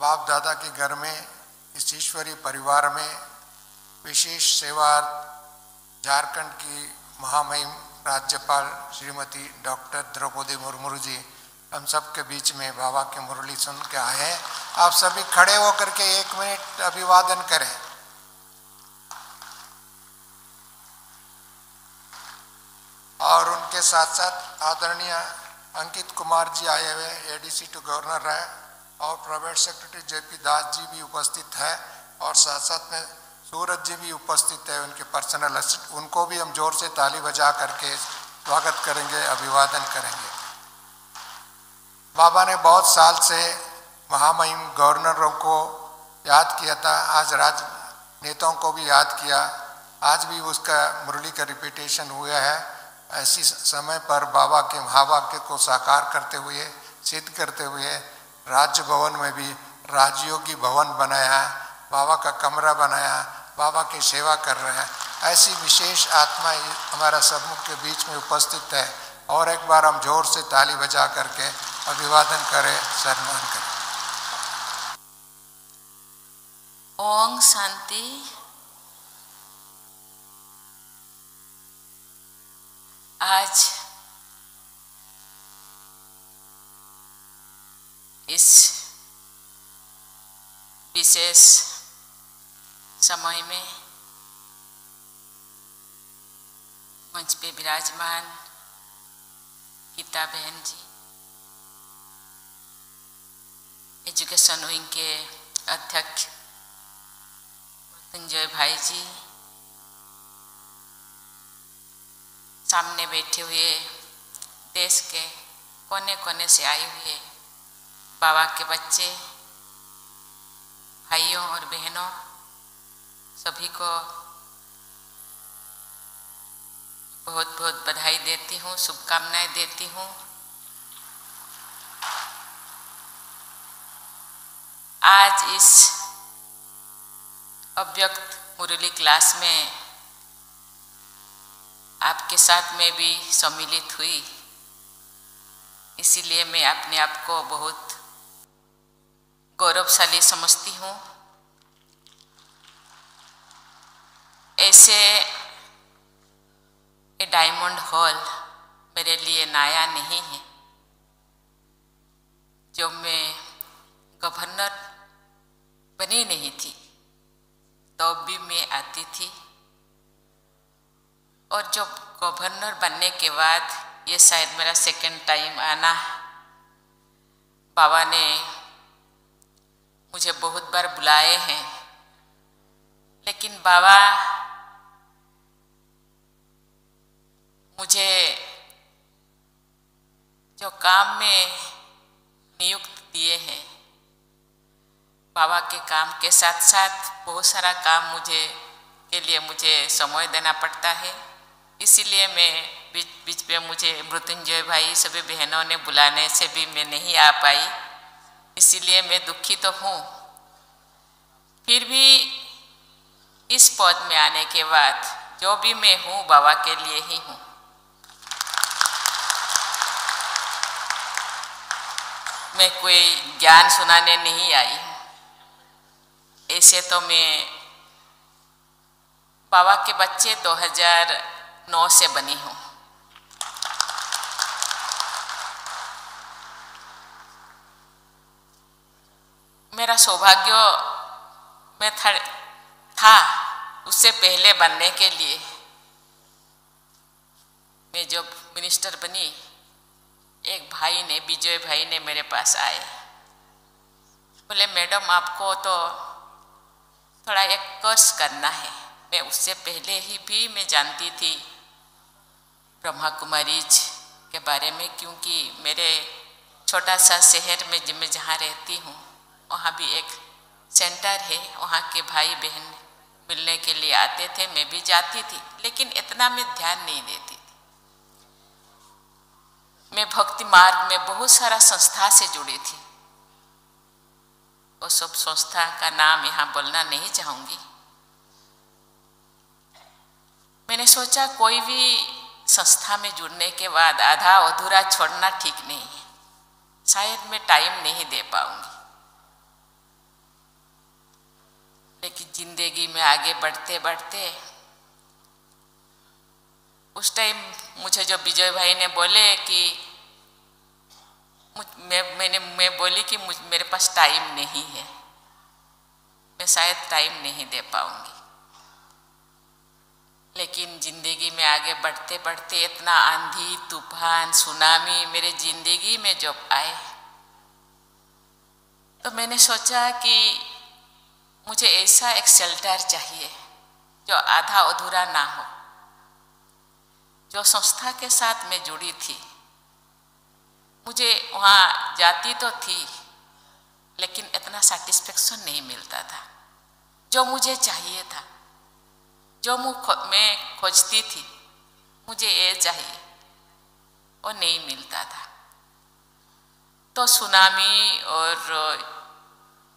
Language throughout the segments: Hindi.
बाप दादा के घर में इस ईश्वरीय परिवार में विशेष सेवा झारखंड की महामहिम राज्यपाल श्रीमती डॉक्टर द्रौपदी मुर्मू जी हम सब के बीच में बाबा की मुरली सुन के आए हैं। आप सभी खड़े होकर के 1 मिनट अभिवादन करें। और उनके साथ साथ आदरणीय अंकित कुमार जी आए हुए एडीसी टू गवर्नर है और private secretary JP Das ji भी उपस्थित है और साथ साथ में सूरज जी भी उपस्थित है, उनके पर्सनल असिस्टेंट। उनको भी हम जोर से ताली बजा करके स्वागत करेंगे, अभिवादन करेंगे। बाबा ने बहुत साल से महामहिम गवर्नरों को याद किया था, आज राजनेताओं को भी याद किया। आज भी उसका मुरली का रिपीटेशन हुआ है। ऐसी समय पर बाबा के महावाक्य को साकार करते हुए, सिद्ध करते हुए राज्य भवन में भी राजयोगी भवन बनाया, बाबा का कमरा बनाया, बाबा की सेवा कर रहे हैं। ऐसी विशेष आत्मा हमारा सबमुख के बीच में उपस्थित है और एक बार हम जोर से ताली बजा करके अभिवादन करें, सम्मान करें। ओम शांति। आज इस विशेष समय में मंच पे विराजमान गीता बहन जी, एजुकेशन विंग के अध्यक्ष मृत्युंजय भाई जी, सामने बैठे हुए देश के कोने कोने से आए हुए बाबा के बच्चे, भाइयों और बहनों, सभी को बहुत बहुत बधाई देती हूँ, शुभकामनाएं देती हूँ। आज इस अव्यक्त मुरली क्लास में आपके साथ में भी सम्मिलित हुई, इसीलिए मैं अपने आप को बहुत गौरवशाली समझती हूँ। ऐसे ये डायमंड हॉल मेरे लिए नया नहीं है। जब मैं गवर्नर बनी नहीं थी तब भी मैं आती थी, और जब गवर्नर बनने के बाद ये शायद मेरा सेकंड टाइम आना। बाबा ने मुझे बहुत बार बुलाए हैं, लेकिन बाबा मुझे जो काम में नियुक्त दिए हैं, बाबा के काम के साथ साथ बहुत सारा काम मुझे समय देना पड़ता है। इसीलिए मैं बीच में मुझे मृत्युंजय भाई सभी बहनों ने बुलाने से भी मैं नहीं आ पाई, इसीलिए मैं दुखी तो हूँ। फिर भी इस पद में आने के बाद जो भी मैं हूँ बाबा के लिए ही हूँ। मैं कोई ज्ञान सुनाने नहीं आई हूँ। ऐसे तो मैं बाबा के बच्चे 2009 से बनी हूँ। मेरा सौभाग्य मैं था उससे पहले बनने के लिए। मैं जब मिनिस्टर बनी, एक भाई ने, विजय भाई ने मेरे पास आए, बोले मैडम आपको तो थोड़ा एक कोर्स करना है। मैं उससे पहले ही भी मैं जानती थी ब्रह्मा कुमारीज के बारे में, क्योंकि मेरे छोटा सा शहर में मैं जहाँ रहती हूँ वहाँ भी एक सेंटर है, वहाँ के भाई बहन मिलने के लिए आते थे, मैं भी जाती थी, लेकिन इतना मैं ध्यान नहीं देती थी। मैं भक्ति मार्ग में बहुत सारा संस्था से जुड़ी थी, वो सब संस्था का नाम यहाँ बोलना नहीं चाहूँगी। मैंने सोचा कोई भी संस्था में जुड़ने के बाद आधा अधूरा छोड़ना ठीक नहीं है, शायद मैं टाइम नहीं दे पाऊँगी। जिंदगी में आगे बढ़ते बढ़ते उस टाइम मुझे जो विजय भाई ने बोले कि मैं बोली कि मेरे पास टाइम नहीं है, मैं शायद टाइम नहीं दे पाऊंगी। लेकिन ज़िंदगी में आगे बढ़ते बढ़ते इतना आंधी तूफान सुनामी मेरे ज़िंदगी में जब आए तो मैंने सोचा कि मुझे ऐसा एक शेल्टर चाहिए जो आधा अधूरा ना हो। जो संस्था के साथ मैं जुड़ी थी, मुझे वहाँ जाती तो थी लेकिन इतना सेटिस्फेक्शन नहीं मिलता था जो मुझे चाहिए था। जो मैं खोजती थी, मुझे ये चाहिए, वो नहीं मिलता था। तो सुनामी और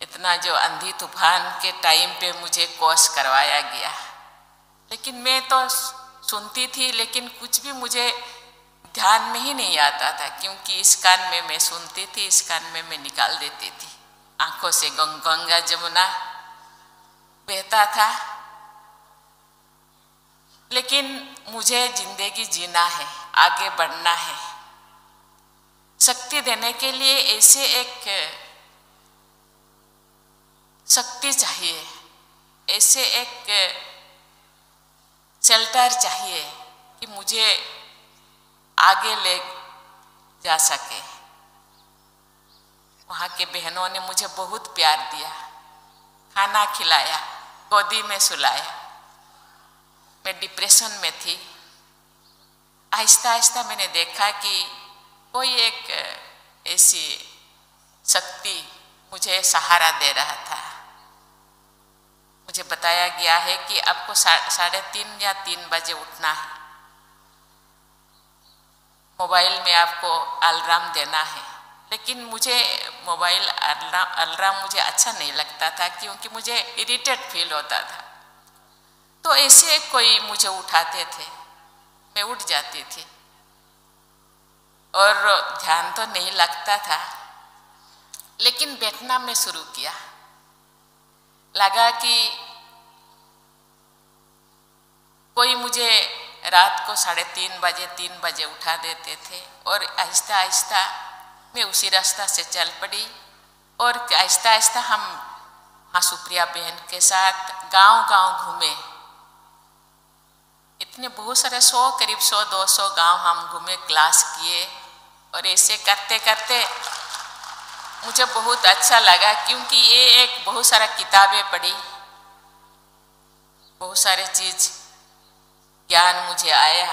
इतना जो आंधी तूफान के टाइम पे मुझे कोर्स करवाया गया, लेकिन मैं तो सुनती थी लेकिन कुछ भी मुझे ध्यान में ही नहीं आता था, क्योंकि इस कान में मैं सुनती थी, इस कान में मैं निकाल देती थी। आंखों से गंगा जमुना बहता था, लेकिन मुझे जिंदगी जीना है, आगे बढ़ना है। शक्ति देने के लिए ऐसे एक शक्ति चाहिए, ऐसे एक शेल्टर चाहिए कि मुझे आगे ले जा सके। वहाँ के बहनों ने मुझे बहुत प्यार दिया, खाना खिलाया, गोदी में सुलाया। मैं डिप्रेशन में थी। आहिस्ता आहिस्ता मैंने देखा कि कोई एक ऐसी शक्ति मुझे सहारा दे रहा था। मुझे बताया गया है कि आपको 3:30 या 3 बजे उठना है, मोबाइल में आपको अलार्म देना है। लेकिन मुझे मोबाइल अलार्म मुझे अच्छा नहीं लगता था, क्योंकि मुझे इरिटेट फील होता था। तो ऐसे कोई मुझे उठाते थे, मैं उठ जाती थी और ध्यान तो नहीं लगता था, लेकिन बैठना मैं शुरू किया। लगा कि कोई मुझे रात को 3:30 बजे उठा देते थे, और आहिस्ता आहिस्ता मैं उसी रास्ता से चल पड़ी। और आहिस्ता आहिस्ता हम सुप्रिया बहन के साथ गांव-गांव घूमे। इतने बहुत सारे करीब 100-200 गांव हम घूमे, क्लास किए, और ऐसे करते करते मुझे बहुत अच्छा लगा, क्योंकि ये एक बहुत सारा किताबें पढ़ी, बहुत सारे चीज ज्ञान मुझे आया।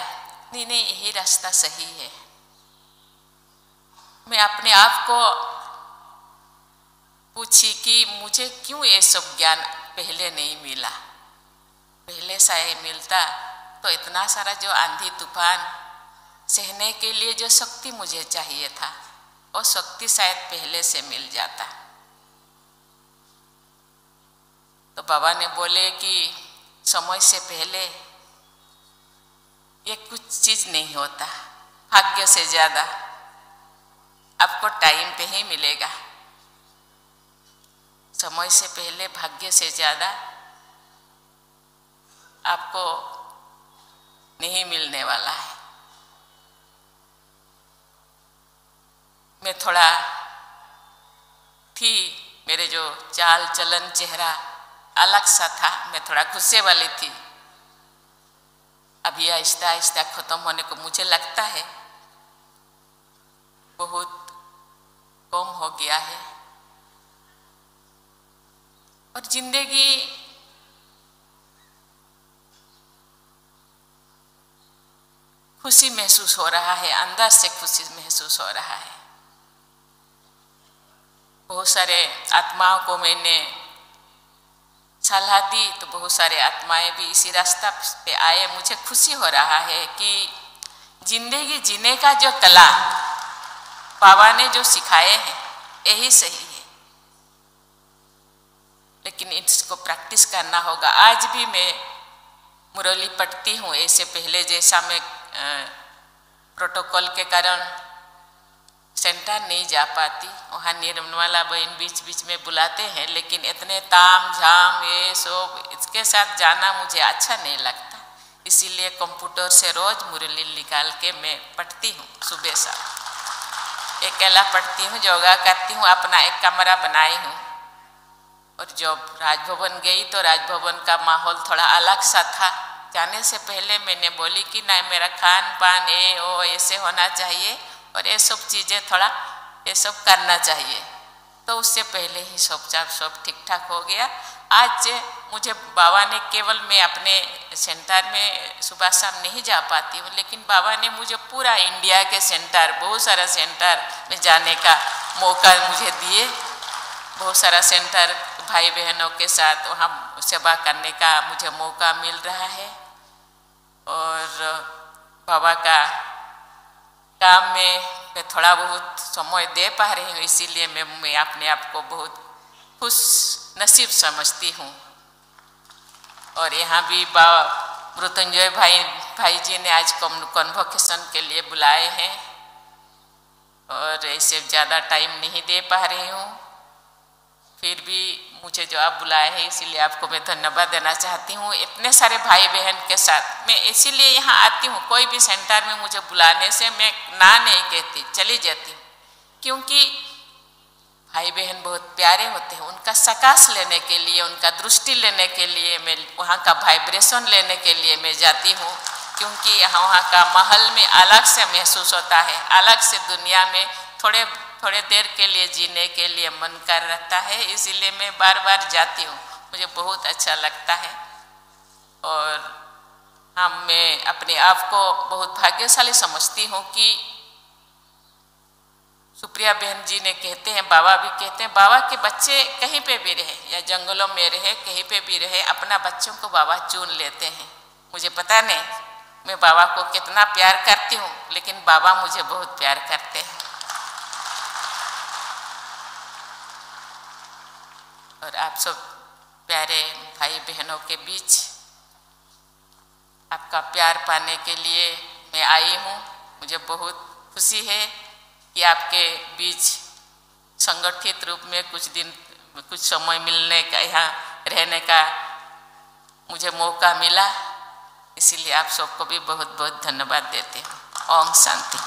नहीं, यही रास्ता सही है। मैं अपने आप को पूछी कि मुझे क्यों ये सब ज्ञान पहले नहीं मिला। पहले सा ये मिलता तो इतना सारा जो आंधी तूफान सहने के लिए जो शक्ति मुझे चाहिए था, वो शक्ति शायद पहले से मिल जाता। तो बाबा ने बोले कि समय से पहले ये कुछ चीज नहीं होता, भाग्य से ज्यादा आपको टाइम पे ही मिलेगा। समय से पहले भाग्य से ज्यादा आपको नहीं मिलने वाला है। मैं थोड़ा थी, मेरे जो चाल चलन चेहरा अलग सा था, मैं थोड़ा गुस्से वाली थी। अभी आहिस्ता आहिस्ता खत्म होने को मुझे लगता है बहुत कम हो गया है। और जिंदगी खुशी महसूस हो रहा है, अंदर से खुशी महसूस हो रहा है। बहुत सारे आत्माओं को मैंने सलाह दी, तो बहुत सारे आत्माएं भी इसी रास्ता पे आए। मुझे खुशी हो रहा है कि जिंदगी जीने का जो कला बाबा ने जो सिखाए हैं यही सही है, लेकिन इसको प्रैक्टिस करना होगा। आज भी मैं मुरली पढ़ती हूँ, ऐसे पहले जैसा मैं प्रोटोकॉल के कारण सेंटर नहीं जा पाती। वहाँ निर्मला बहन बीच बीच में बुलाते हैं, लेकिन इतने ताम झाम ये सब इसके साथ जाना मुझे अच्छा नहीं लगता। इसीलिए कंप्यूटर से रोज मुरली निकाल के मैं पढ़ती हूँ। सुबह शाम अकेला पढ़ती हूँ, योगा करती हूँ, अपना एक कमरा बनाई हूँ। और जब राजभवन गई तो राजभवन का माहौल थोड़ा अलग सा था। जाने से पहले मैंने बोली कि नहीं, मेरा खान पान ये वो ऐसे होना चाहिए और ये सब चीज़ें थोड़ा ये सब करना चाहिए। तो उससे पहले ही सब ठीक ठाक हो गया। आज मुझे बाबा ने केवल, मैं अपने सेंटर में सुबह शाम नहीं जा पाती हूँ, लेकिन बाबा ने मुझे पूरा इंडिया के सेंटर, बहुत सारा सेंटर में जाने का मौका मुझे दिए। बहुत सारा सेंटर भाई बहनों के साथ वहाँ सेवा करने का मुझे मौका मिल रहा है। और बाबा का काम में मैं थोड़ा बहुत समय दे पा रही हूँ, इसीलिए मैं अपने आप को बहुत खुश नसीब समझती हूँ। और यहाँ भी मृत्युंजय भाई जी ने आज कन्वोकेशन के लिए बुलाए हैं और ऐसे ज़्यादा टाइम नहीं दे पा रही हूँ, फिर भी मुझे जो आप बुलाए हैं इसीलिए आपको मैं धन्यवाद देना चाहती हूँ। इतने सारे भाई बहन के साथ मैं इसीलिए यहाँ आती हूँ। कोई भी सेंटर में मुझे बुलाने से मैं ना नहीं कहती, चली जाती हूँ, क्योंकि भाई बहन बहुत प्यारे होते हैं। उनका सकाश लेने के लिए, उनका दृष्टि लेने के लिए, मैं वहाँ का वाइब्रेशन लेने के लिए मैं जाती हूँ, क्योंकि वहाँ का माहौल में अलग से महसूस होता है, अलग से दुनिया में थोड़े देर के लिए जीने के लिए मन कर रहता है। इसीलिए मैं बार बार जाती हूँ, मुझे बहुत अच्छा लगता है। और मैं अपने आप को बहुत भाग्यशाली समझती हूँ कि सुप्रिया बहन जी ने कहते हैं, बाबा भी कहते हैं, बाबा के बच्चे कहीं पे भी रहे या जंगलों में रहे, कहीं पे भी रहे, अपना बच्चों को बाबा चुन लेते हैं। मुझे पता नहीं मैं बाबा को कितना प्यार करती हूँ, लेकिन बाबा मुझे बहुत प्यार करते हैं। और आप सब प्यारे भाई बहनों के बीच आपका प्यार पाने के लिए मैं आई हूँ। मुझे बहुत खुशी है कि आपके बीच संगठित रूप में कुछ समय मिलने का, यहाँ रहने का मुझे मौका मिला। इसीलिए आप सबको भी बहुत बहुत धन्यवाद देते हैं। ओम शांति।